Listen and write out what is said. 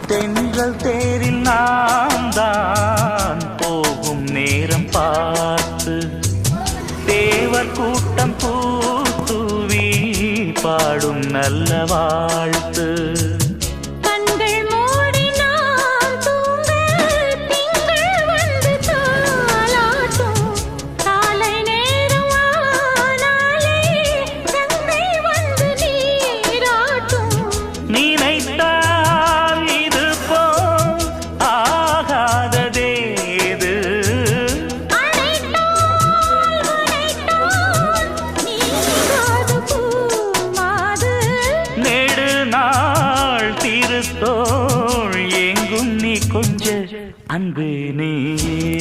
தென்றல் தேரில் நாம் தான் போகும் நேரம் பார்த்து தேவர் கூட்டம் பூத்துவி பாடும் நல்ல வாழ்த்து. தோள் எங்கும் நீ கொஞ்ச அன்பு நீயே.